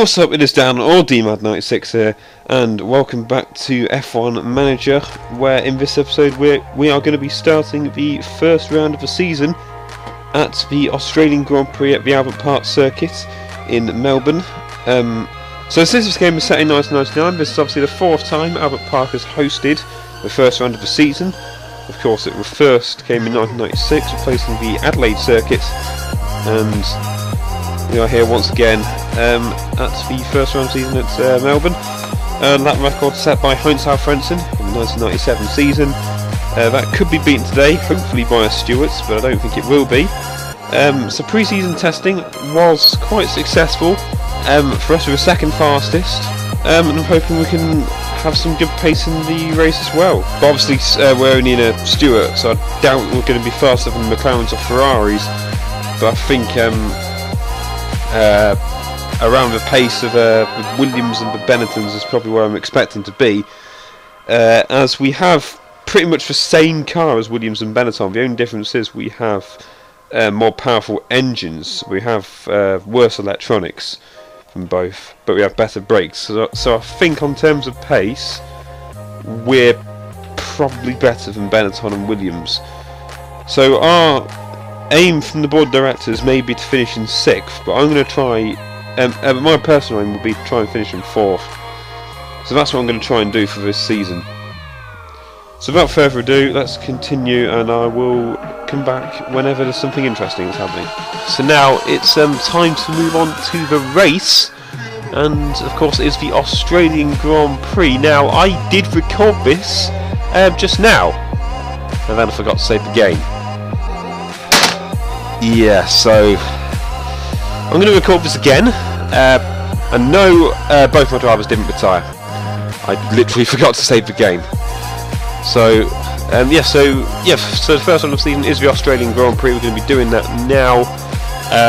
Yo, what's up, it is Dan or DMAD96 here, and welcome back to F1 Manager, where in this episode we are going to be starting the first round of the season at the Australian Grand Prix at the Albert Park circuit in Melbourne. So since this game was set in 1999, this is obviously the fourth time Albert Park has hosted the first round of the season. Of course, it first came in 1996, replacing the Adelaide circuit, and we are here once again at the first round of the season at Melbourne. And that record set by Heinz Frentzen in the 1997 season. That could be beaten today, hopefully by a Stewart, but I don't think it will be. So pre-season testing was quite successful. For us, we were second fastest, and I'm hoping we can have some good pace in the race as well. But obviously we're only in a Stewart, so I doubt we're going to be faster than McLarens or Ferraris, but I think around the pace of Williams and the Benettons is probably where I'm expecting to be, as we have pretty much the same car as Williams and Benetton. The only difference is we have more powerful engines, we have worse electronics from both, but we have better brakes, so I think on terms of pace we're probably better than Benetton and Williams. So our aim from the board of directors may be to finish in 6th, but I'm going to try, my personal aim will be to try and finish in 4th, so that's what I'm going to try and do for this season. So without further ado, let's continue, and I will come back whenever there's something interesting that's happening. So now it's time to move on to the race, and of course it is the Australian Grand Prix. Now I did record this just now, and then I forgot to save the game. Yeah, so I'm going to record this again, and no, both my drivers didn't retire. I literally forgot to save the game. So so the first one of the season is the Australian Grand Prix. We're going to be doing that now.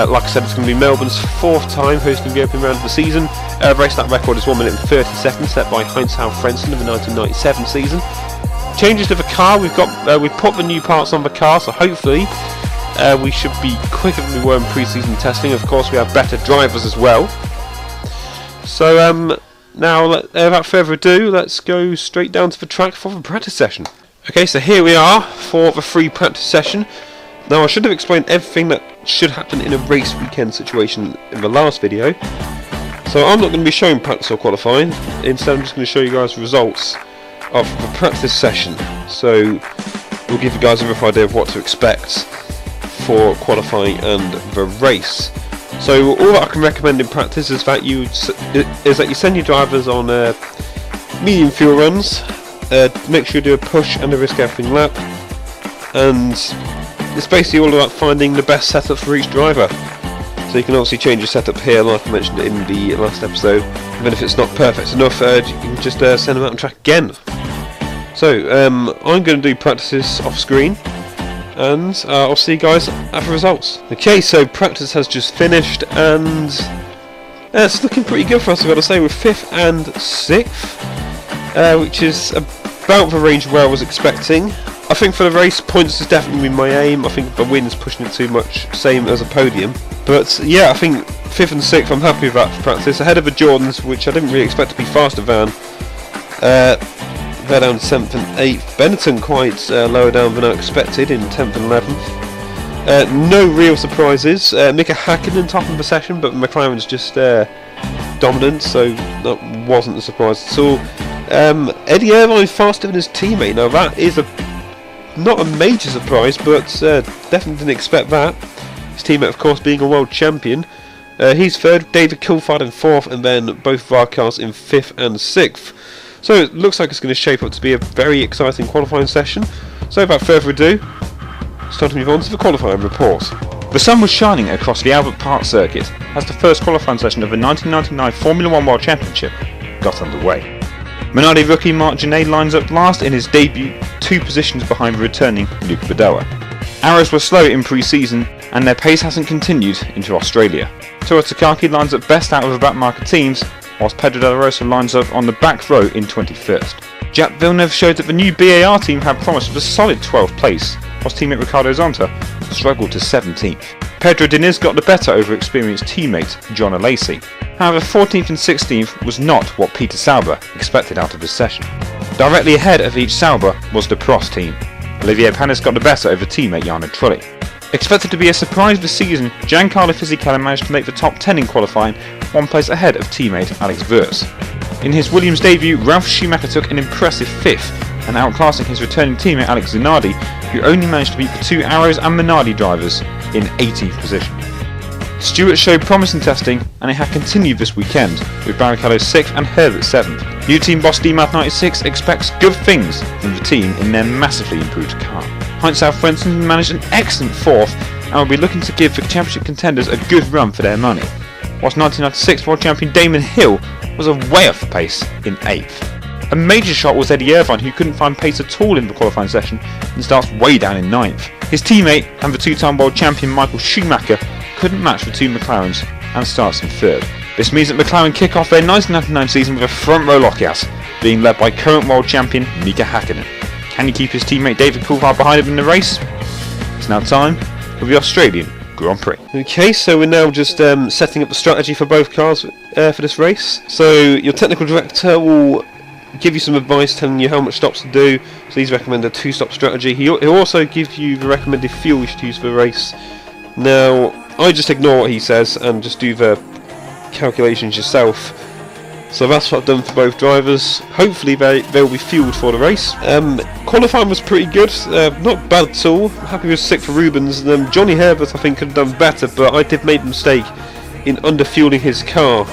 Like I said, it's going to be Melbourne's 4th time hosting the opening round of the season. Race that record is 1 minute and 30 seconds, set by Heinz Frentzen of the 1997 season. Changes to the car, we've put the new parts on the car, so hopefully we should be quicker than we were in pre-season testing. Of course, we have better drivers as well. So now, without further ado, let's go straight down to the track for the practice session. Okay, so here we are for the free practice session. Now, I should have explained everything that should happen in a race weekend situation in the last video, so I'm not going to be showing practice or qualifying. Instead, I'm just going to show you guys the results of the practice session, so we'll give you guys a rough idea of what to expect for qualifying and the race. So all that I can recommend in practice is that you send your drivers on medium fuel runs. Make sure you do a push and a risk everything lap, and it's basically all about finding the best setup for each driver. So you can obviously change your setup here, like I mentioned in the last episode. Even if it's not perfect enough, you can just send them out on track again. So I'm going to do practices off screen, and I'll see you guys at the results. Okay, so practice has just finished, and it's looking pretty good for us, I've got to say. We're 5th and 6th, which is about the range where I was expecting. I think for the race, points is definitely my aim. I think the win's pushing it too much, same as a podium. But yeah, I think 5th and 6th, I'm happy with that for practice. Ahead of the Jordans, which I didn't really expect to be faster than. They're down 7th and 8th. Benetton quite lower down than I expected in 10th and 11th. No real surprises. Mika Hakkinen top of the session, but McLaren's just dominant, so that wasn't a surprise at all. Eddie Irvine faster than his teammate. Now that is not a major surprise, but definitely didn't expect that. His teammate, of course, being a world champion. He's 3rd, David Coulthard in 4th, and then both of our cars in 5th and 6th. So it looks like it's going to shape up to be a very exciting qualifying session. So without further ado, it's time to move on to the qualifying report. The sun was shining across the Albert Park circuit as the first qualifying session of the 1999 Formula 1 World Championship got underway. Minardi rookie Marc Gené lines up last in his debut, 2 positions behind the returning Luke Badoa. Arrows were slow in pre-season, and their pace hasn't continued into Australia. Toro Takaki lines up best out of the back marker teams, whilst Pedro de la Rosa lines up on the back row in 21st. Jacques Villeneuve showed that the new BAR team had promise of a solid 12th place, whilst teammate Ricardo Zonta struggled to 17th. Pedro Diniz got the better over experienced teammate John Alesi. However, 14th and 16th was not what Peter Sauber expected out of this session. Directly ahead of each Sauber was the Prost team. Olivier Panis got the better over teammate Jarno Trulli. Expected to be a surprise this season, Giancarlo Fisichella managed to make the top 10 in qualifying, one place ahead of teammate Alex Wurz. In his Williams debut, Ralf Schumacher took an impressive 5th, and outclassing his returning teammate Alex Zanardi, who only managed to beat the two Arrows and Minardi drivers in 18th position. Stewart showed promise in testing, and it had continued this weekend, with Barrichello 6th and Herbert 7th. New team boss DMath96 expects good things from the team in their massively improved car. Heinz Alfredson managed an excellent 4th, and will be looking to give the championship contenders a good run for their money, whilst 1996 world champion Damon Hill was a way off the pace in 8th. A major shot was Eddie Irvine, who couldn't find pace at all in the qualifying session and starts way down in 9th. His teammate and the two-time world champion Michael Schumacher couldn't match the two McLarens and starts in 3rd. This means that McLaren kick off their 1999 season with a front row lockout, being led by current world champion Mika Häkkinen. Can he keep his teammate David Coulthard behind him in the race? It's now time for the Australian Grand Prix. Okay, so we're now just setting up the strategy for both cars for this race. So your technical director will give you some advice telling you how much stops to do. So he's recommended a 2-stop strategy. He'll also give you the recommended fuel you should use for the race. Now, I just ignore what he says and just do the calculations yourself. So that's what I've done for both drivers. Hopefully they'll be fueled for the race. Qualifying was pretty good, not bad at all. Happy with 6th for Rubens. And Johnny Herbert I think could have done better, but I did make a mistake in under-fueling his car.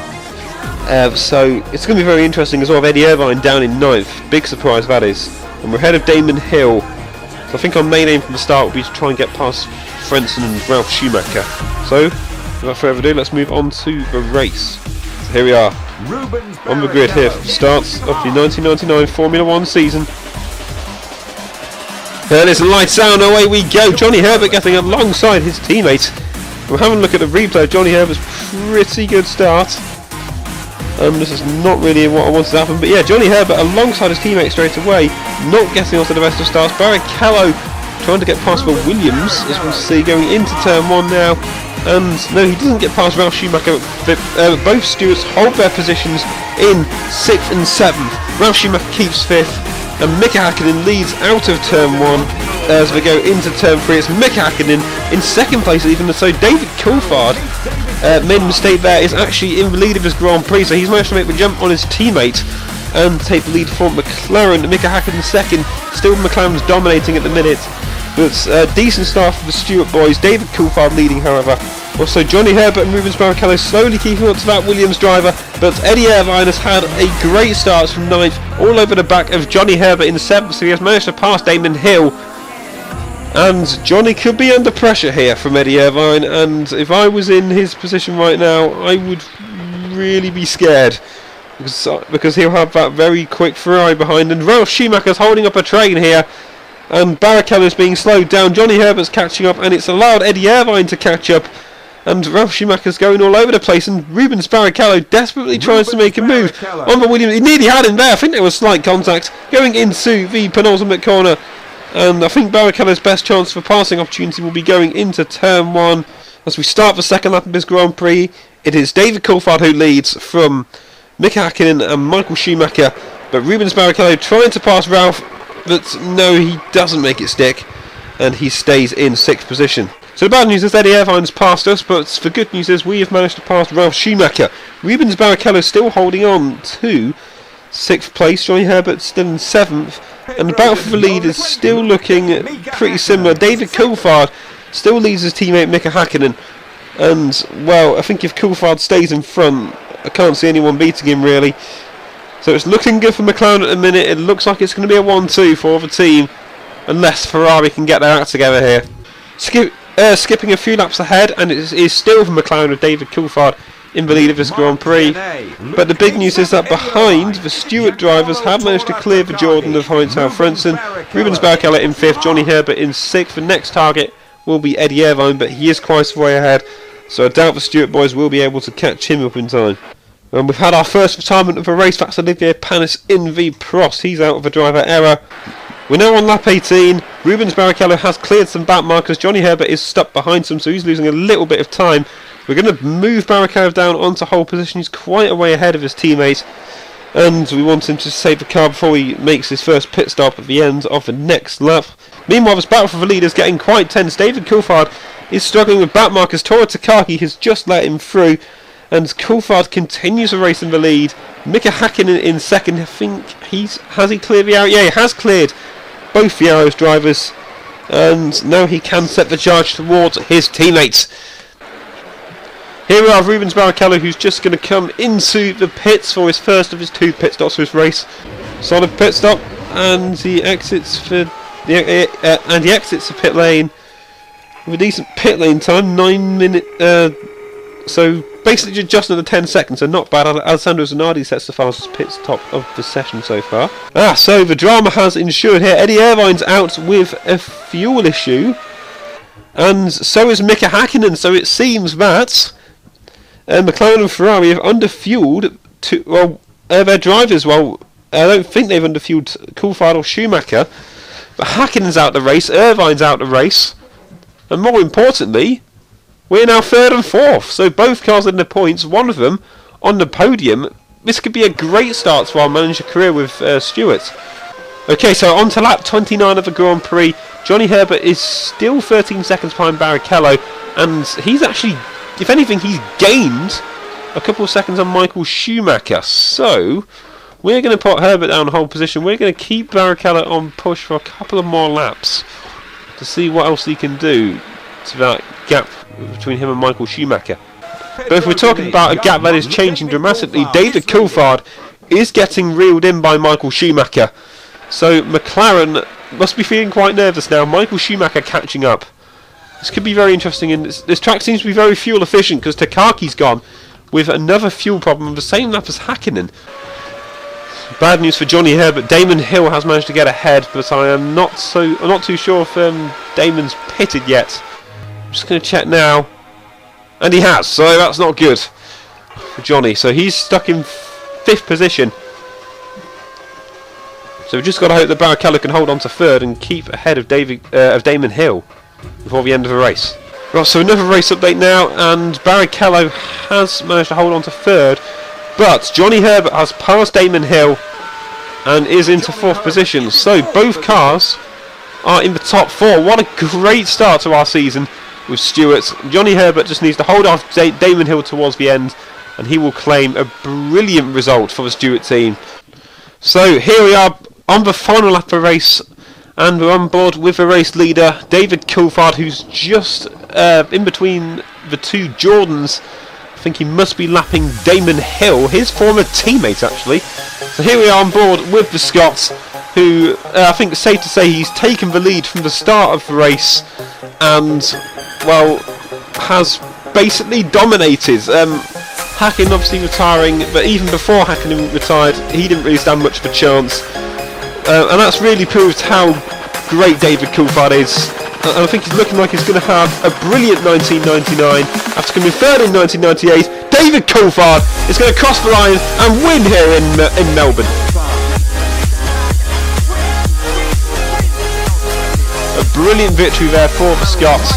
So it's going to be very interesting as well. Eddie Irvine down in 9th, big surprise that is. And we're ahead of Damon Hill. So I think our main aim from the start will be to try and get past Frentzen and Ralf Schumacher. So without further ado, let's move on to the race. So here we are, on the grid here for the start of the 1999 Formula 1 season. There is lights out, away we go. Johnny Herbert getting alongside his teammate. We're having a look at the replay of Johnny Herbert's pretty good start. This is not really what I wanted to happen, but yeah, Johnny Herbert alongside his teammate straight away, not getting onto the rest of starts. Barrichello trying to get past the Williams, as we'll see, going into turn 1 now. And no, he doesn't get past Ralf Schumacher. Both Stewarts hold their positions in 6th and 7th. Ralf Schumacher keeps 5th, and Mika Häkkinen leads out of turn 1 as we go into turn 3. It's Mika Häkkinen in 2nd place, even so David Coulthard made a mistake there, is actually in the lead of his Grand Prix, so he's managed to make the jump on his teammate and take the lead for McLaren. Mika Häkkinen 2nd, still McLaren's dominating at the minute. But a decent start for the Stewart boys. David Coulthard leading, however. Also Johnny Herbert and Rubens Barrichello slowly keeping up to that Williams driver, but Eddie Irvine has had a great start from 9th, all over the back of Johnny Herbert in 7th, so he has managed to pass Damon Hill. And Johnny could be under pressure here from Eddie Irvine, and if I was in his position right now, I would really be scared, because he'll have that very quick Ferrari behind, and Ralf Schumacher's holding up a train here, and Barrichello's being slowed down. Johnny Herbert's catching up, and it's allowed Eddie Irvine to catch up, and Ralf Schumacher's going all over the place, and Rubens Barrichello desperately tries to make a move on the Williams. He nearly had him there. I think there was slight contact going into the penultimate corner, and I think Barrichello's best chance for passing opportunity will be going into turn 1 as we start the second lap of this Grand Prix. It is David Coulthard who leads from Mika Häkkinen and Michael Schumacher, but Rubens Barrichello trying to pass Ralf, but no, he doesn't make it stick, and he stays in 6th position. So the bad news is Eddie Irvine's passed us, but the good news is we have managed to pass Ralf Schumacher. Rubens Barrichello still holding on to 6th place, Johnny Herbert still in 7th, and the battle for the lead is still looking pretty similar. David Coulthard still leads his teammate Mika Häkkinen, and well, I think if Coulthard stays in front, I can't see anyone beating him really. So it's looking good for McLaren at the minute. It looks like it's going to be a 1-2 for the team, unless Ferrari can get their act together here. Skipping a few laps ahead, and it is still for McLaren with David Coulthard in the lead of this Grand Prix. But the big news is that behind, the Stewart drivers have managed to clear the Jordan of Heinz Frentzen. Rubens Barrichello in 5th, Johnny Herbert in 6th. The next target will be Eddie Irvine, but he is quite a way ahead, so I doubt the Stewart boys will be able to catch him up in time. And we've had our first retirement of a race. That's Olivier Panis in the Prost. He's out of a driver error. We're now on lap 18. Rubens Barrichello has cleared some back markers. Johnny Herbert is stuck behind some, so he's losing a little bit of time. We're going to move Barrichello down onto whole position. He's quite a way ahead of his teammate, and we want him to save the car before he makes his first pit stop at the end of the next lap. Meanwhile, this battle for the lead is getting quite tense. David Coulthard is struggling with back markers. Tora Takaki has just let him through, and Coulthard continues to race in the lead. Mika Hakkinen in second. I think has he cleared the Arrow? Yeah, he has cleared both the Arrows drivers, and now he can set the charge towards his teammates. Here we are, Rubens Barrichello, who's just going to come into the pits for his first of his 2 pit stops for his race. Solid pit stop, and he exits the pit lane with a decent pit lane time, 9 minutes. So basically just under 10 seconds, so not bad. Alessandro Zanardi sets the fastest pit stop of the session so far. So the drama has ensued here. Eddie Irvine's out with a fuel issue, and so is Mika Hakkinen. So it seems that Mclaren and Ferrari have underfueled their drivers. Well, I don't think they've underfueled Coulthard or Schumacher, but Hakkinen's out the race, Irvine's out the race, and more importantly, we're now 3rd and 4th, so both cars in the points, one of them on the podium. This could be a great start to our manager career with Stewart. Okay, so on to lap 29 of the Grand Prix. Johnny Herbert is still 13 seconds behind Barrichello, and he's actually, if anything, he's gained a couple of seconds on Michael Schumacher. So we're going to put Herbert down whole position. We're going to keep Barrichello on push for a couple of more laps to see what else he can do to that gap between him and Michael Schumacher. But if we're talking about a gap that is changing dramatically, David Coulthard is getting reeled in by Michael Schumacher. So McLaren must be feeling quite nervous now. Michael Schumacher catching up. This could be very interesting, and this track seems to be very fuel efficient because Takaki's gone with another fuel problem, the same lap as Hakkinen. Bad news for Johnny Herbert. Damon Hill has managed to get ahead, but I'm not too sure if Damon's pitted yet. I'm just going to check now, and he has, so that's not good for Johnny. So he's stuck in 5th position. So we've just got to hope that Barrichello can hold on to 3rd and keep ahead of Damon Hill before the end of the race. Right, so another race update now, and Barrichello has managed to hold on to 3rd, but Johnny Herbert has passed Damon Hill and is into 4th position. So both cars are in the top 4. What a great start to our season with Stewart. Johnny Herbert just needs to hold off Damon Hill towards the end, and he will claim a brilliant result for the Stewart team. So here we are on the final lap of the race, and we're on board with the race leader, David Coulthard, who's just in between the 2 Jordans. I think he must be lapping Damon Hill, his former teammate actually. So here we are on board with the Scots, who I think it's safe to say he's taken the lead from the start of the race, and well, has basically dominated. Hakkinen obviously retiring, but even before Hakkinen retired, he didn't really stand much of a chance. And that's really proved how great David Coulthard is. And I think he's looking like he's going to have a brilliant 1999. After coming 3rd in 1998, David Coulthard is going to cross the line and win here in Melbourne. A brilliant victory there for the Scots.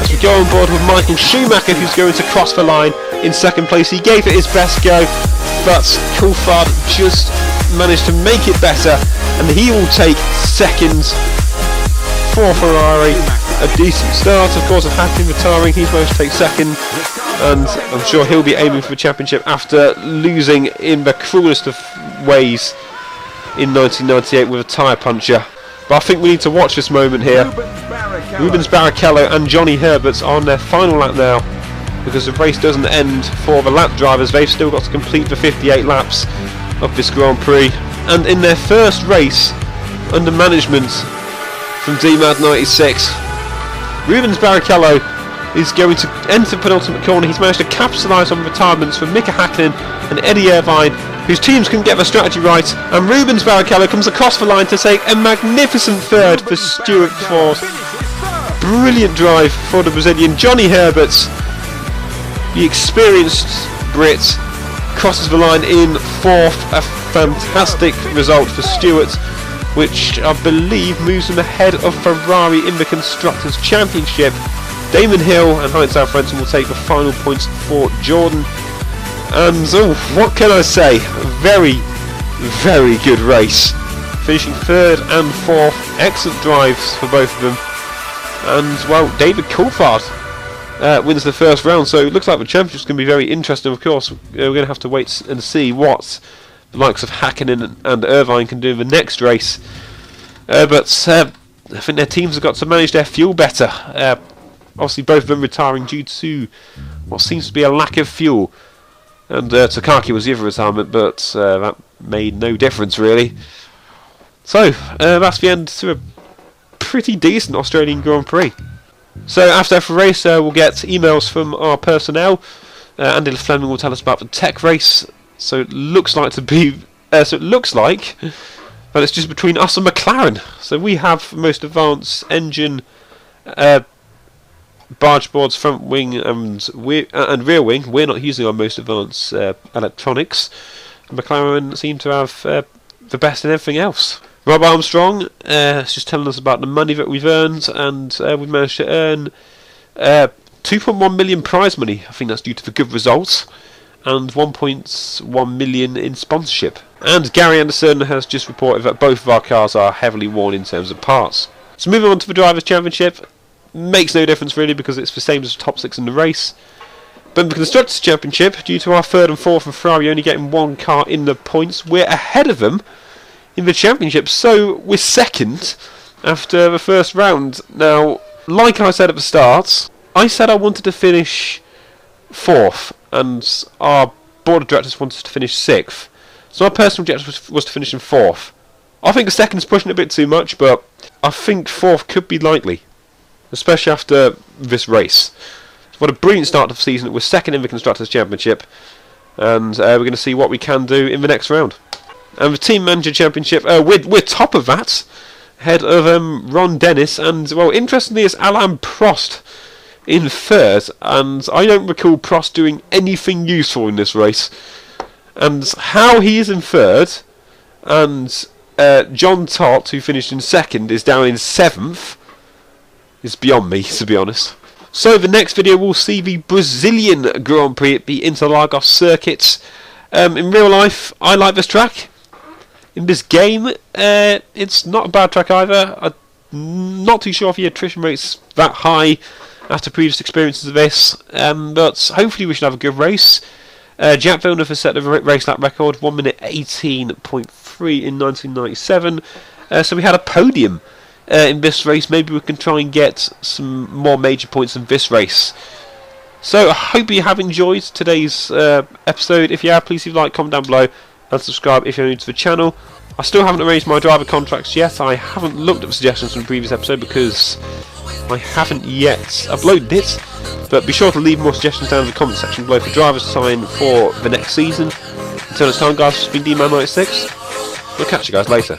As we go on board with Michael Schumacher, who's going to cross the line in 2nd place. He gave it his best go, but Coulthard just managed to make it better, and he will take 2nd for Ferrari. A decent start, of course, of Hakkinen retiring. He's managed to take 2nd, and I'm sure he'll be aiming for the championship after losing in the cruelest of ways in 1998 with a tyre puncture. But I think we need to watch this moment here. Rubens Barrichello and Johnny Herbert are on their final lap now, because the race doesn't end for the lap drivers. They've still got to complete the 58 laps of this Grand Prix, and in their first race under management from DMAD 96, Rubens Barrichello is going to enter penultimate corner. He's managed to capitalise on retirements from Mika Hakkinen and Eddie Irvine, whose teams couldn't get their strategy right, and Rubens Barrichello comes across the line to take a magnificent 3rd for Stewart Force. Brilliant drive for the Brazilian. Johnny Herbert, the experienced Brit, crosses the line in 4th. A fantastic result for Stewart. which I believe moves them ahead of Ferrari in the Constructors' Championship. Damon Hill and Heinz Alfredson will take the final points for Jordan. And what can I say? Very, very good race. Finishing 3rd and 4th. Excellent drives for both of them. And, well, David Coulthard wins the first round, so it looks like the championship's going to be very interesting. Of course, we're going to have to wait and see what the likes of Hakkinen and Irvine can do in the next race. But I think their teams have got to manage their fuel better. Obviously, both of them retiring due to what seems to be a lack of fuel. And Takaki was the other retirement, but that made no difference, really. So, that's the end to a pretty decent Australian Grand Prix. So, after the race, we'll get emails from our personnel. Andy Fleming will tell us about the tech race. So, it looks like that it's just between us and Mclaren. So, we have the most advanced engine, barge boards, front wing and rear wing. We're not using our most advanced electronics. McLaren seem to have the best in everything else. Rob Armstrong is just telling us about the money that we've earned, and we've managed to earn 2.1 million prize money. I think that's due to the good results, and 1.1 million in sponsorship. And Gary Anderson has just reported that both of our cars are heavily worn in terms of parts. So moving on to the Drivers' Championship. Makes no difference really, because it's the same as the top 6 in the race. But in the Constructors' Championship, due to our 3rd and 4th and Ferrari only getting one car in the points, we're ahead of them in the championship. So we're 2nd after the first round. Now, like I said at the start, I said I wanted to finish 4th, and our board of directors wanted to finish 6th. So my personal objective was to finish in 4th. I think the 2nd is pushing it a bit too much, but I think 4th could be likely, especially after this race. What a brilliant start to the season. We're 2nd in the Constructors' Championship, and we're going to see what we can do in the next round. And the Team Manager Championship, we're top of that, ahead of Ron Dennis, and, well, interestingly, it's Alain Prost in 3rd, and I don't recall Prost doing anything useful in this race. And how he is in 3rd, and John Tott, who finished in 2nd, is down in 7th, is beyond me, to be honest. So the next video we'll see the Brazilian Grand Prix at the Interlagos circuit. In real life, I like this track. In this game, it's not a bad track either. I'm not too sure if the attrition rate's that high after previous experiences of this, but hopefully we should have a good race. Jack Villeneuve has set the race lap record, 1 minute 18.3 in 1997. So we had a podium in this race. Maybe we can try and get some more major points in this race. So I hope you have enjoyed today's episode. If you have, please leave a like, comment down below, and subscribe if you're new to the channel. I still haven't arranged my driver contracts yet. I haven't looked at the suggestions from the previous episode because I haven't yet uploaded it. But be sure to leave more suggestions down in the comment section below for drivers to sign for the next season. Until next time, guys, it's been DMan96. We'll catch you guys later.